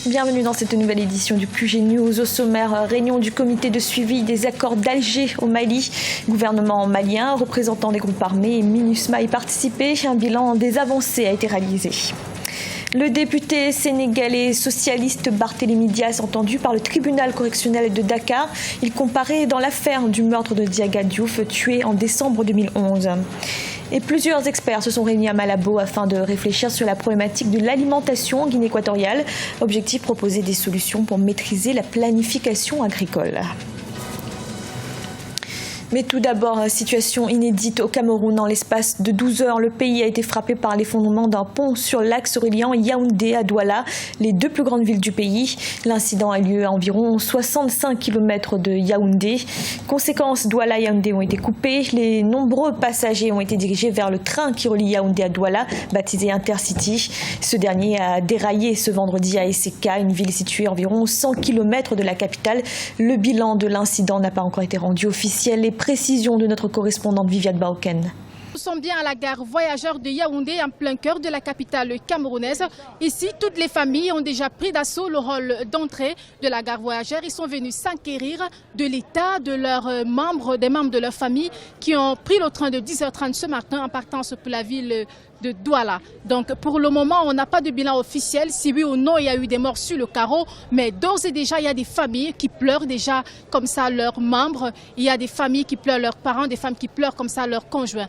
Bienvenue dans cette nouvelle édition du QG News. Au sommaire, réunion du comité de suivi des accords d'Alger au Mali. Gouvernement malien, représentants des groupes armés et MINUSMA y participaient. Un bilan des avancées a été réalisé. Le député sénégalais socialiste Barthélémy Dias entendu par le tribunal correctionnel de Dakar. Il comparait dans l'affaire du meurtre de Diaga Diouf, tué en décembre 2011. Et plusieurs experts se sont réunis à Malabo afin de réfléchir sur la problématique de l'alimentation en Guinée équatoriale. Objectif, proposer des solutions pour maîtriser la planification agricole. Mais tout d'abord, situation inédite au Cameroun. En l'espace de 12 heures, le pays a été frappé par l'effondrement d'un pont sur l'axe reliant Yaoundé à Douala, les deux plus grandes villes du pays. L'incident a lieu à environ 65 km de Yaoundé. Conséquence, Douala et Yaoundé ont été coupés. Les nombreux passagers ont été dirigés vers le train qui relie Yaoundé à Douala, baptisé Intercity. Ce dernier a déraillé ce vendredi à Esseka, une ville située à environ 100 km de la capitale. Le bilan de l'incident n'a pas encore été rendu officiel. Les précisions de notre correspondante Viviane Baoken. Nous sommes bien à la gare voyageurs de Yaoundé, en plein cœur de la capitale camerounaise. Ici, toutes les familles ont déjà pris d'assaut le rôle d'entrée de la gare voyageurs. Ils sont venus s'enquérir de l'état de leurs membres, des membres de leur famille qui ont pris le train de 10h30 ce matin en partance pour la ville de Douala. Donc pour le moment, on n'a pas de bilan officiel, si oui ou non il y a eu des morts sur le carreau, mais d'ores et déjà il y a des familles qui pleurent déjà comme ça leurs membres, il y a des familles qui pleurent leurs parents, des femmes qui pleurent comme ça leurs conjoints.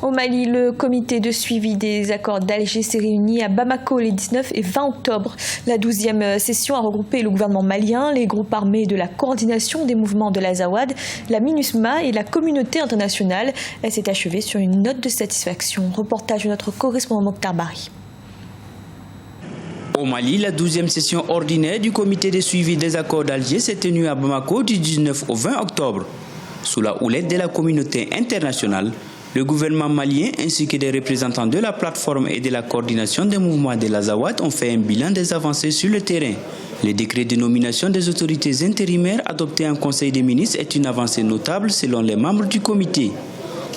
Au Mali, le comité de suivi des accords d'Alger s'est réuni à Bamako les 19 et 20 octobre. La 12e session a regroupé le gouvernement malien, les groupes armés de la coordination des mouvements de l'Azawad, la MINUSMA et la communauté internationale. Elle s'est achevée sur une note de satisfaction. Reportage de notre correspondant Mokhtar Bari. Au Mali, la 12e session ordinaire du comité de suivi des accords d'Alger s'est tenue à Bamako du 19 au 20 octobre. Sous la houlette de la communauté internationale, le gouvernement malien ainsi que des représentants de la plateforme et de la coordination des mouvements de l'Azawad ont fait un bilan des avancées sur le terrain. Le décret de nomination des autorités intérimaires adopté en Conseil des ministres est une avancée notable selon les membres du comité.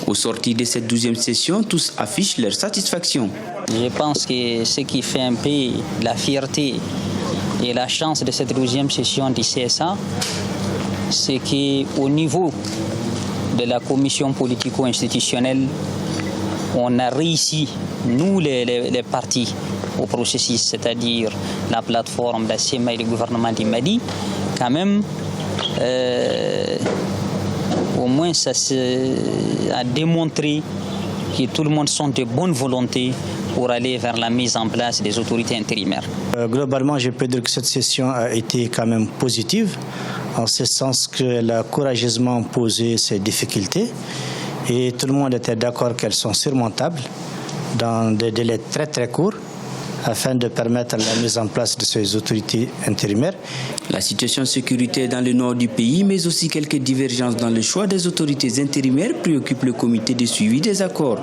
Au sortir de cette 12e session, tous affichent leur satisfaction. Je pense que ce qui fait un peu la fierté et la chance de cette 12e session du CSA, c'est qu'au niveau de la commission politico-institutionnelle, on a réussi, nous les partis au processus, c'est-à-dire la plateforme, la CEMA et le gouvernement du Mali, quand même, au moins ça a démontré que tout le monde sont de bonne volonté pour aller vers la mise en place des autorités intérimaires. Globalement, je peux dire que cette session a été quand même positive, en ce sens qu'elle a courageusement posé ses difficultés et tout le monde était d'accord qu'elles sont surmontables dans des délais très très courts afin de permettre la mise en place de ces autorités intérimaires. La situation sécuritaire dans le nord du pays, mais aussi quelques divergences dans le choix des autorités intérimaires préoccupent le comité de suivi des accords.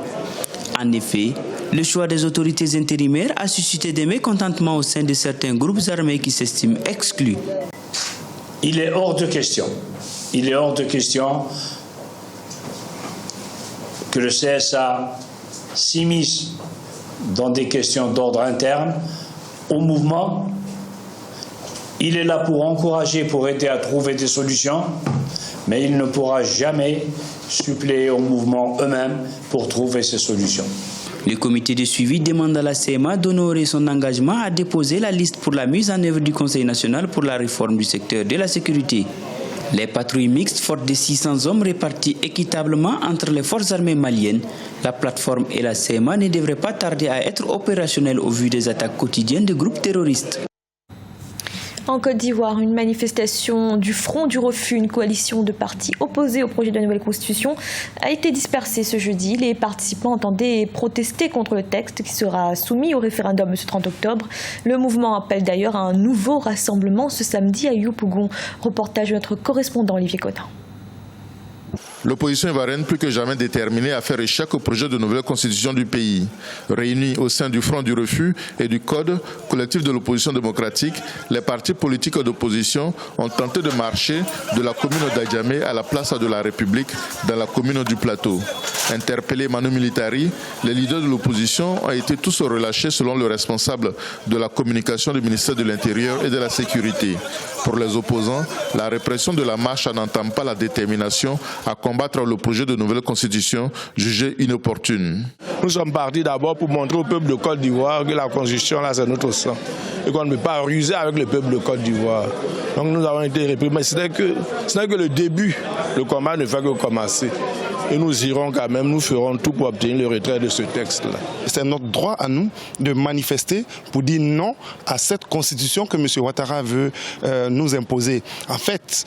En effet, le choix des autorités intérimaires a suscité des mécontentements au sein de certains groupes armés qui s'estiment exclus. Il est hors de question que le CSA s'immisce dans des questions d'ordre interne au mouvement. Il est là pour encourager, pour aider à trouver des solutions, mais il ne pourra jamais suppléer au mouvement eux-mêmes pour trouver ces solutions. Le comité de suivi demande à la CEMA d'honorer son engagement à déposer la liste pour la mise en œuvre du Conseil national pour la réforme du secteur de la sécurité. Les patrouilles mixtes fortes de 600 hommes répartis équitablement entre les forces armées maliennes, la plateforme et la CEMA ne devraient pas tarder à être opérationnelles au vu des attaques quotidiennes de groupes terroristes. En Côte d'Ivoire, une manifestation du Front du Refus, une coalition de partis opposés au projet de la nouvelle constitution, a été dispersée ce jeudi. Les participants entendaient protester contre le texte qui sera soumis au référendum ce 30 octobre. Le mouvement appelle d'ailleurs à un nouveau rassemblement ce samedi à Yopougon. Reportage de notre correspondant Olivier Cotin. L'opposition ivoirienne plus que jamais déterminée à faire échec au projet de nouvelle constitution du pays. Réunis au sein du Front du Refus et du Code, collectif de l'opposition démocratique, les partis politiques d'opposition ont tenté de marcher de la commune d'Adjamé à la place de la République dans la commune du Plateau. Interpellés Manu Militari, les leaders de l'opposition ont été tous relâchés selon le responsable de la communication du ministère de l'Intérieur et de la Sécurité. Pour les opposants, la répression de la marche n'entame pas la détermination à combattre le projet de nouvelle constitution jugé inopportune. Nous sommes partis d'abord pour montrer au peuple de Côte d'Ivoire que la constitution, là, c'est notre sang. Et qu'on ne peut pas ruser avec le peuple de Côte d'Ivoire. Donc nous avons été réprimés. Ce n'est que le début. Le combat ne fait que commencer. Et nous irons quand même, nous ferons tout pour obtenir le retrait de ce texte-là. C'est notre droit à nous de manifester pour dire non à cette constitution que M. Ouattara veut nous imposer. En fait,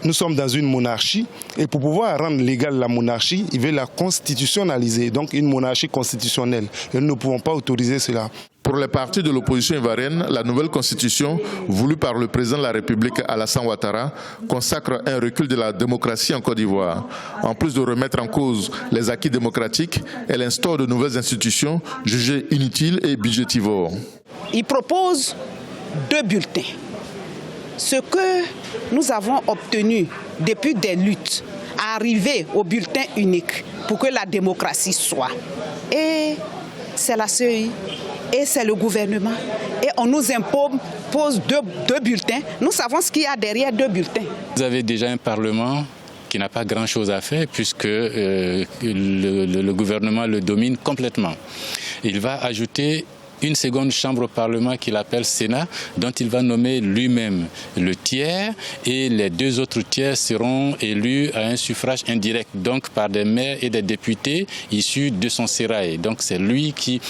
nous sommes dans une monarchie et pour pouvoir rendre légale la monarchie, il veut la constitutionnaliser, donc une monarchie constitutionnelle. Et nous ne pouvons pas autoriser cela. Pour les partis de l'opposition ivoirienne, la nouvelle constitution, voulue par le président de la République Alassane Ouattara, consacre un recul de la démocratie en Côte d'Ivoire. En plus de remettre en cause les acquis démocratiques, elle instaure de nouvelles institutions jugées inutiles et budgétivores. Il propose 2 bulletins. Ce que nous avons obtenu depuis des luttes, à arriver au bulletin unique pour que la démocratie soit. Et c'est la CEI, et c'est le gouvernement. Et on nous impose deux bulletins. Nous savons ce qu'il y a derrière 2 bulletins. Vous avez déjà un Parlement qui n'a pas grand-chose à faire puisque le gouvernement le domine complètement. Il va ajouter une seconde chambre au Parlement qu'il appelle Sénat, dont il va nommer lui-même le tiers, et les 2 autres tiers seront élus à un suffrage indirect, donc par des maires et des députés issus de son sérail. Donc c'est lui qui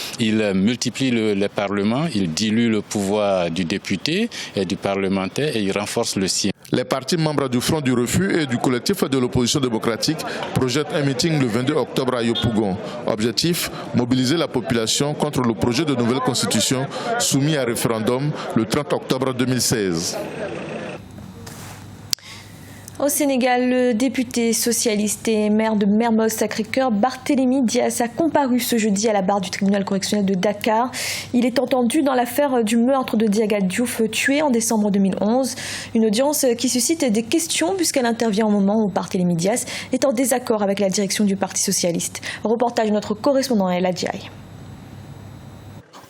multiplie le Parlement, il dilue le pouvoir du député et du parlementaire et il renforce le sien. Les partis membres du Front du Refus et du collectif de l'opposition démocratique projettent un meeting le 22 octobre à Yopougon. Objectif, mobiliser la population contre le projet de nouvelle constitution soumis à référendum le 30 octobre 2016. Au Sénégal, le député socialiste et maire de Mermoz-Sacré-Cœur, Barthélémy Dias, a comparu ce jeudi à la barre du tribunal correctionnel de Dakar. Il est entendu dans l'affaire du meurtre de Diaga Diouf, tué en décembre 2011. Une audience qui suscite des questions puisqu'elle intervient au moment où Barthélémy Dias est en désaccord avec la direction du Parti socialiste. Reportage de notre correspondant El Adjaï.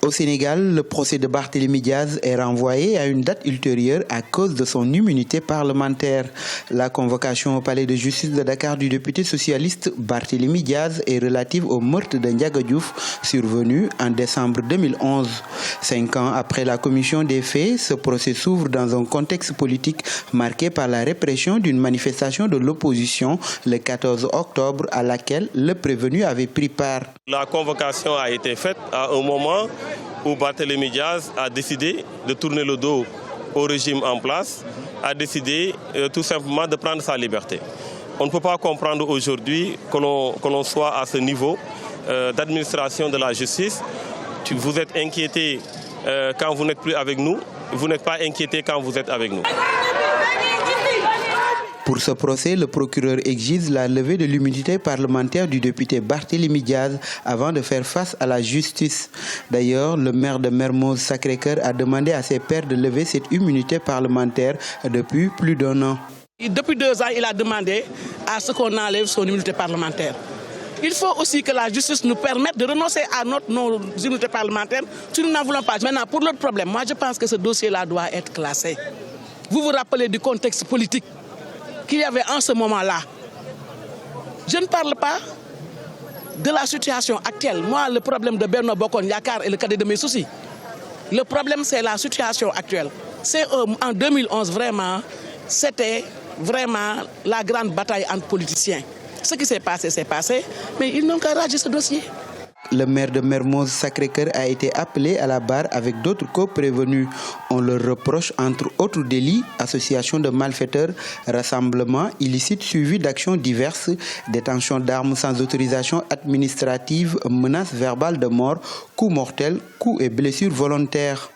Au Sénégal, le procès de Barthélémy Dias est renvoyé à une date ultérieure à cause de son immunité parlementaire. La convocation au palais de justice de Dakar du député socialiste Barthélémy Dias est relative au meurtre de Diaga Diouf survenu en décembre 2011. 5 ans après la commission des faits, ce procès s'ouvre dans un contexte politique marqué par la répression d'une manifestation de l'opposition le 14 octobre à laquelle le prévenu avait pris part. La convocation a été faite à un moment où Barthélémy Dias a décidé de tourner le dos au régime en place, a décidé tout simplement de prendre sa liberté. On ne peut pas comprendre aujourd'hui que l'on soit à ce niveau d'administration de la justice. Vous êtes inquiété quand vous n'êtes plus avec nous, vous n'êtes pas inquiété quand vous êtes avec nous. Pour ce procès, le procureur exige la levée de l'immunité parlementaire du député Barthélémy Dias avant de faire face à la justice. D'ailleurs, le maire de Mermoz-Sacré-Cœur a demandé à ses pairs de lever cette immunité parlementaire depuis plus d'1 an. Depuis 2 ans, il a demandé à ce qu'on enlève son immunité parlementaire. Il faut aussi que la justice nous permette de renoncer à nos immunités parlementaires si nous n'en voulons pas. Maintenant, pour l'autre problème, moi je pense que ce dossier-là doit être classé. Vous vous rappelez du contexte politique qu'il y avait en ce moment-là. Je ne parle pas de la situation actuelle. Moi, le problème de Benno Bokk Yakaar est le cadet de mes soucis. Le problème, c'est la situation actuelle. C'est en 2011, vraiment, c'était vraiment la grande bataille entre politiciens. Ce qui s'est passé, mais ils n'ont qu'à rager ce dossier. Le maire de Mermoz-Sacré-Cœur a été appelé à la barre avec d'autres co-prévenus. On leur reproche, entre autres délits, association de malfaiteurs, rassemblement illicite suivi d'actions diverses, détention d'armes sans autorisation administrative, menaces verbales de mort, coups mortels, coups et blessures volontaires.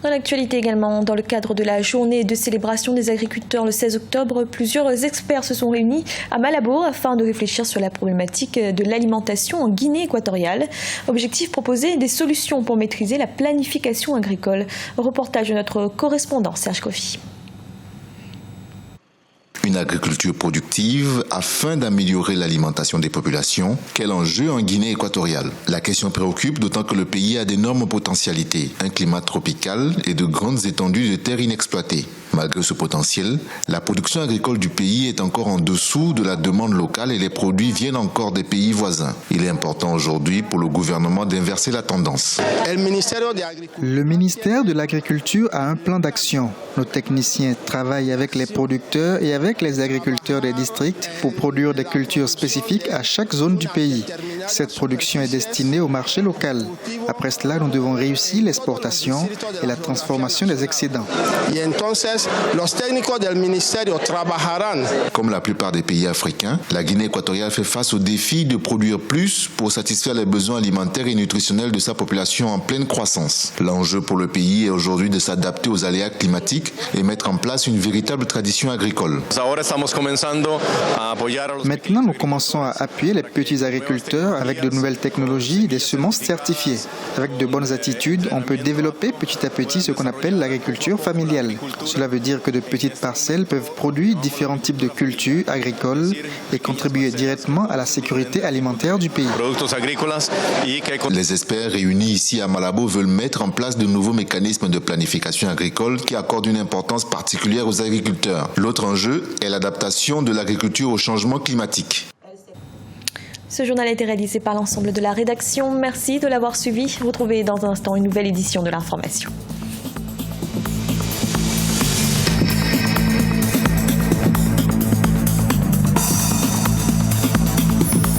Dans l'actualité également, dans le cadre de la journée de célébration des agriculteurs le 16 octobre, plusieurs experts se sont réunis à Malabo afin de réfléchir sur la problématique de l'alimentation en Guinée équatoriale. Objectif, proposer des solutions pour maîtriser la planification agricole. Reportage de notre correspondant Serge Kofi. Une agriculture productive afin d'améliorer l'alimentation des populations. Quel enjeu en Guinée équatoriale? La question préoccupe d'autant que le pays a d'énormes potentialités, un climat tropical et de grandes étendues de terres inexploitées. Malgré ce potentiel, la production agricole du pays est encore en dessous de la demande locale et les produits viennent encore des pays voisins. Il est important aujourd'hui pour le gouvernement d'inverser la tendance. Le ministère de l'Agriculture a un plan d'action. Nos techniciens travaillent avec les producteurs et avec les agriculteurs des districts pour produire des cultures spécifiques à chaque zone du pays. Cette production est destinée au marché local. Après cela, nous devons réussir l'exportation et la transformation des excédents. Comme la plupart des pays africains, la Guinée équatoriale fait face au défi de produire plus pour satisfaire les besoins alimentaires et nutritionnels de sa population en pleine croissance. L'enjeu pour le pays est aujourd'hui de s'adapter aux aléas climatiques et mettre en place une véritable tradition agricole. Maintenant, nous commençons à appuyer les petits agriculteurs avec de nouvelles technologies, des semences certifiées. Avec de bonnes attitudes, on peut développer petit à petit ce qu'on appelle l'agriculture familiale. Cela veut dire que de petites parcelles peuvent produire différents types de cultures agricoles et contribuer directement à la sécurité alimentaire du pays. Les experts réunis ici à Malabo veulent mettre en place de nouveaux mécanismes de planification agricole qui accordent une importance particulière aux agriculteurs. L'autre enjeu est l'adaptation de l'agriculture au changement climatique. Ce journal a été réalisé par l'ensemble de la rédaction. Merci de l'avoir suivi. Retrouvez dans un instant une nouvelle édition de l'information.